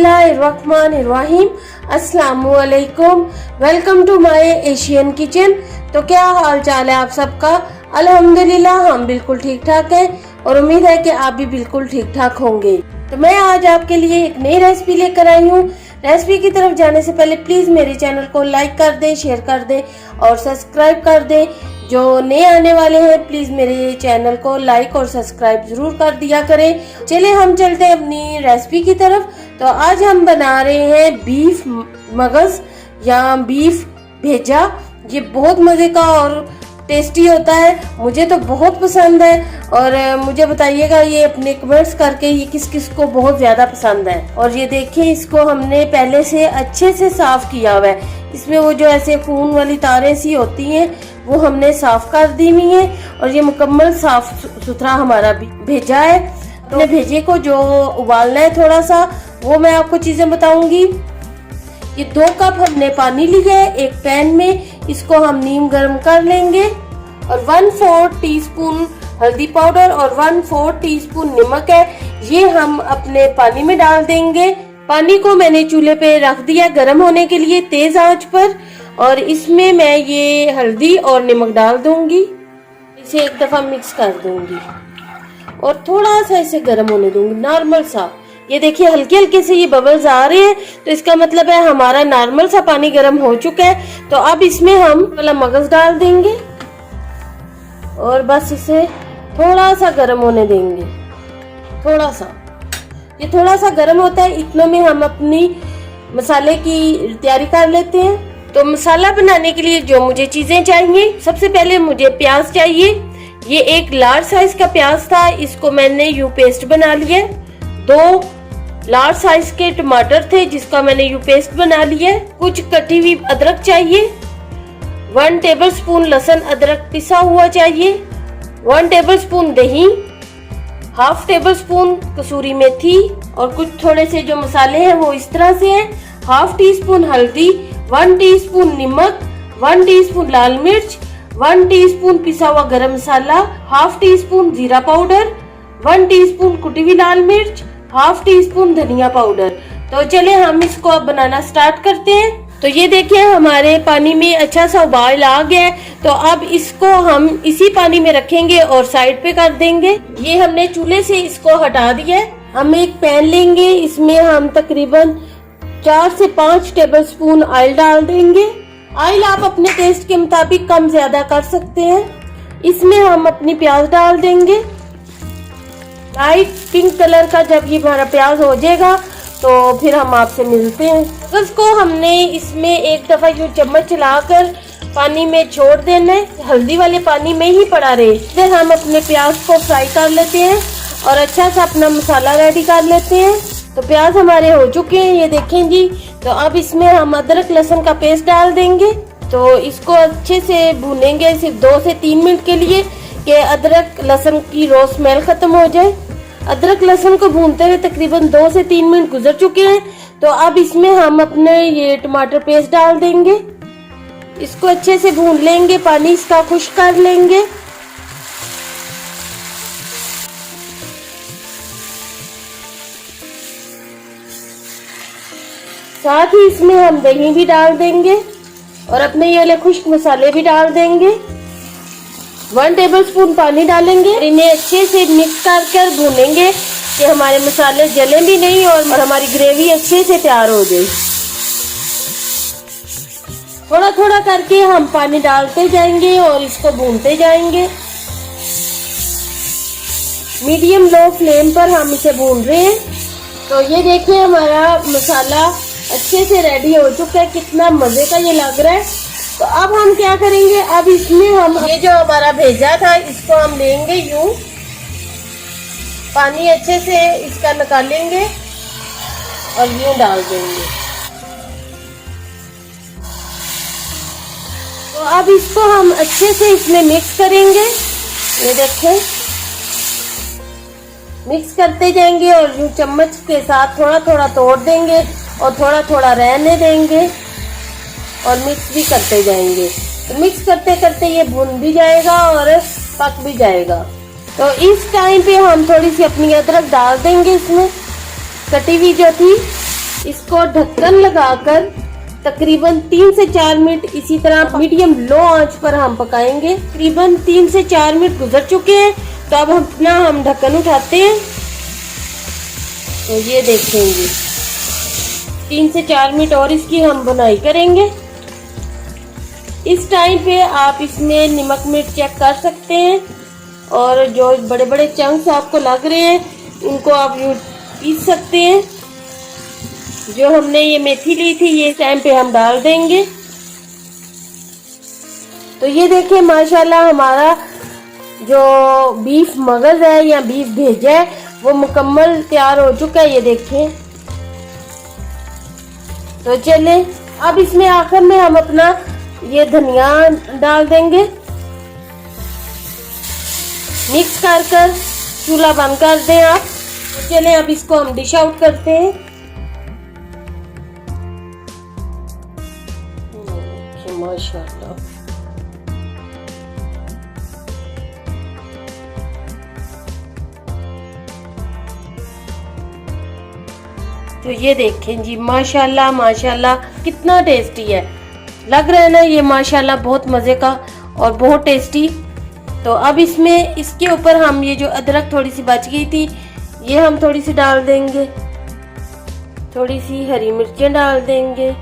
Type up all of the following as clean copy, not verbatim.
बिस्मिल्लाहिर्रहमानिर्रहीम। अस्सलामुअलैकुम। Welcome to my Asian kitchen. तो क्या हाल चाल है आप सबका? अल्हम्दुलिल्लाह हम बिल्कुल ठीक ठाक हैं और उम्मीद है कि आप भी बिल्कुल ठीक ठाक होंगे। तो मैं आज आपके लिए एक नई रेसिपी लेकर आई हूँ। रेसिपी की तरफ जाने से पहले प्लीज मेरे चैनल को लाइक कर दे, शेयर कर दे और सब्सक्राइब कर दे। जो नए आने वाले हैं प्लीज मेरे चैनल को लाइक और सब्सक्राइब जरूर कर दिया करें। चलिए हम चलते हैं अपनी रेसिपी की तरफ। तो आज हम बना रहे हैं बीफ मगज या बीफ भेजा। ये बहुत मजे का और टेस्टी होता है, मुझे तो बहुत पसंद है। और मुझे बताइएगा ये अपने कमेंट्स करके ये किस किस को बहुत ज्यादा पसंद है। और ये देखिए इसको हमने पहले से अच्छे से साफ किया हुआ है। इसमें वो जो ऐसे खून वाली तारें सी होती हैं वो हमने साफ कर दी हुई है और ये मुकम्मल साफ सुथरा हमारा भेजा है। अपने भेजे को जो उबालना है थोड़ा सा वो मैं आपको चीजें बताऊंगी। ये 2 कप हमने पानी लिया है एक पैन में, इसको हम नीम गर्म कर लेंगे। और 1/4 टीस्पून हल्दी पाउडर और 1/4 टीस्पून नमक है, ये हम अपने पानी में डाल देंगे। पानी को मैंने चूल्हे पे रख दिया गर्म होने के लिए तेज आंच पर। और इसमें मैं ये हल्दी और नमक डाल दूंगी, इसे एक दफा मिक्स कर दूंगी और थोड़ा सा इसे गर्म होने दूंगी नॉर्मल सा। ये देखिए हल्के हल्के से ये बबल्स आ रहे हैं, तो इसका मतलब है हमारा नॉर्मल सा पानी गर्म हो चुका है। तो अब इसमें हम वाला मगज डाल देंगे और बस इसे थोड़ा सा गर्म होने देंगे। थोड़ा सा ये थोड़ा सा गर्म होता है, इतने में हम अपनी मसाले की तैयारी कर लेते हैं। तो मसाला बनाने के लिए जो मुझे चीजें चाहिए, सबसे पहले मुझे प्याज चाहिए। ये एक लार्ज साइज का प्याज था, इसको मैंने यूं पेस्ट बना लिया। 2 लार्ज साइज के टमाटर थे जिसका मैंने यूं पेस्ट बना लिया। कुछ कटी हुई अदरक चाहिए। 1 टेबलस्पून लहसुन अदरक पिसा हुआ चाहिए। 1 टेबलस्पून दही, 1/2 टेबलस्पून कसूरी मेथी और कुछ थोड़े से जो मसाले हैं वो इस तरह से हैं। 1/2 टीस्पून हल्दी, 1 टीस्पून नमक, 1 टीस्पून लाल मिर्च, 1 टीस्पून पिसा हुआ गरम मसाला, 1/2 टीस्पून जीरा पाउडर, 1 टीस्पून कुटी हुई लाल मिर्च, 1/2 टीस्पून धनिया पाउडर। तो चले हम इसको अब बनाना स्टार्ट करते हैं। तो ये देखिए हमारे पानी में अच्छा सा उबाल आ गया है। तो अब इसको हम इसी पानी में रखेंगे और साइड पे कर देंगे। ये हमने चूल्हे से इसको हटा दिया है। हम एक पैन लेंगे, इसमें हम तकरीबन 4 से 5 टेबलस्पून ऑयल डाल देंगे। ऑयल आप अपने टेस्ट के मुताबिक कम ज्यादा कर सकते हैं। इसमें हम अपनी प्याज डाल देंगे। लाइट पिंक कलर का जब ये हमारा प्याज हो जाएगा तो फिर हम आपसे मिलते हैं। मगज को हमने इसमें एक दफा यूं चम्मच चलाकर पानी में छोड़ देना है, हल्दी वाले पानी में ही पड़ा रहे। फिर हम अपने प्याज को फ्राई कर लेते हैं और अच्छा सा अपना मसाला रेडी कर लेते हैं। तो प्याज हमारे हो चुके हैं, ये देखें जी। तो अब इसमें हम अदरक लहसुन का पेस्ट डाल देंगे। तो इसको अच्छे से भूनेंगे सिर्फ 2 से 3 मिनट के लिए कि अदरक लहसुन की रॉ स्मेल खत्म हो जाए। अदरक लहसुन को भूनते हुए तकरीबन 2 से 3 मिनट गुजर चुके हैं। तो अब इसमें हम अपने ये टमाटर पेस्ट डाल देंगे, इसको अच्छे से भून लेंगे, पानी इसका खुश्क कर लेंगे। साथ ही इसमें हम दही भी डाल देंगे और अपने ये वाले खुश्क मसाले भी डाल देंगे। 1 टेबलस्पून पानी डालेंगे, इन्हें अच्छे से मिक्स कर भूनेंगे कि हमारे मसाले जले भी नहीं और हमारी ग्रेवी अच्छे से तैयार हो जाए। थोड़ा थोड़ा करके हम पानी डालते जाएंगे और इसको भूनते जाएंगे। मीडियम लो फ्लेम पर हम इसे भून रहे हैं। तो ये देखिए हमारा मसाला अच्छे से रेडी हो चुका है, कितना मजे का ये लग रहा है। तो अब हम क्या करेंगे, अब इसमें हम ये जो हमारा भेजा था इसको हम लेंगे, यूं पानी अच्छे से इसका निकालेंगे और यूं डाल देंगे। तो अब इसको हम अच्छे से इसमें मिक्स करेंगे। ये देखें मिक्स करते जाएंगे और यूं चम्मच के साथ थोड़ा थोड़ा तोड़ देंगे और थोड़ा थोड़ा रहने देंगे और मिक्स भी करते जाएंगे। तो मिक्स करते करते ये भुन भी जाएगा और पक भी जाएगा। तो इस टाइम पे हम थोड़ी सी अपनी अदरक डाल देंगे इसमें, कटी हुई जो थी इसको ढक्कन लगाकर तकरीबन 3 से 4 मिनट इसी तरह मीडियम लो आंच पर हम पकाएंगे। तकरीबन 3 से 4 मिनट गुजर चुके हैं, तो अब हम ढक्कन उठाते हैं। तो ये देखेंगे 3 से 4 मिनट और इसकी हम बुनाई करेंगे। इस टाइम पे आप इसमें नमक मिर्च चेक कर सकते हैं, और जो बड़े बड़े चंक्स आपको लग रहे हैं उनको आप यूं पीस सकते हैं। जो हमने ये मेथी ली थी ये टाइम पे हम डाल देंगे। तो ये देखिए माशाल्लाह हमारा जो बीफ मगज है या बीफ भेजा है वो मुकम्मल तैयार हो चुका है, ये देखें। तो चले अब इसमें आखिर में हम अपना ये धनिया डाल देंगे। मिक्स कर चूल्हा बंद कर दें आप। तो चले अब इसको हम डिश आउट करते हैं। माशाल्लाह तो ये देखें जी, माशाल्लाह माशाल्लाह कितना टेस्टी है। लग रहा है ना ये माशाल्लाह बहुत मजे का और बहुत टेस्टी। तो अब इसमें इसके ऊपर हम ये जो अदरक थोड़ी सी बच गई थी ये हम थोड़ी सी डाल देंगे। थोड़ी सी हरी मिर्चें डाल देंगे।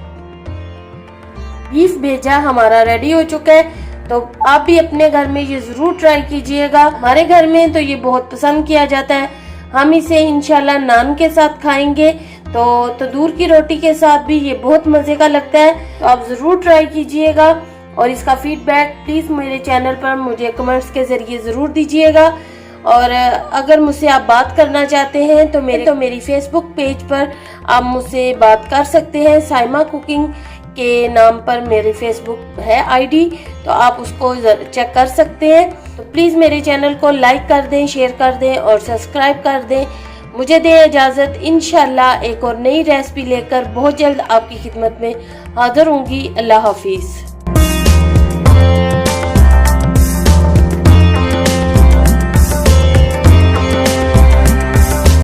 बीफ भेजा हमारा रेडी हो चुका है। तो आप भी अपने घर में ये जरूर ट्राई कीजिएगा। हमारे घर में तो ये बहुत पसंद किया जाता है। हम इसे इंशाल्लाह नान के साथ खाएंगे, तो तंदूर की रोटी के साथ भी ये बहुत मजे का लगता है। तो आप जरूर ट्राई कीजिएगा, और इसका फीडबैक प्लीज मेरे चैनल पर मुझे कमेंट्स के जरिए जरूर दीजिएगा। और अगर मुझसे आप बात करना चाहते हैं तो मेरी फेसबुक पेज पर आप मुझसे बात कर सकते हैं। साइमा कुकिंग के नाम पर मेरी फेसबुक है आईडी, तो आप उसको चेक कर सकते हैं। तो प्लीज़ मेरे चैनल को लाइक कर दें, शेयर कर दें और सब्सक्राइब कर दें। मुझे दें इजाज़त। इंशाल्लाह एक और नई रेसिपी लेकर बहुत जल्द आपकी खिदमत में हाजिर होंगी। अल्लाह हाफिज़।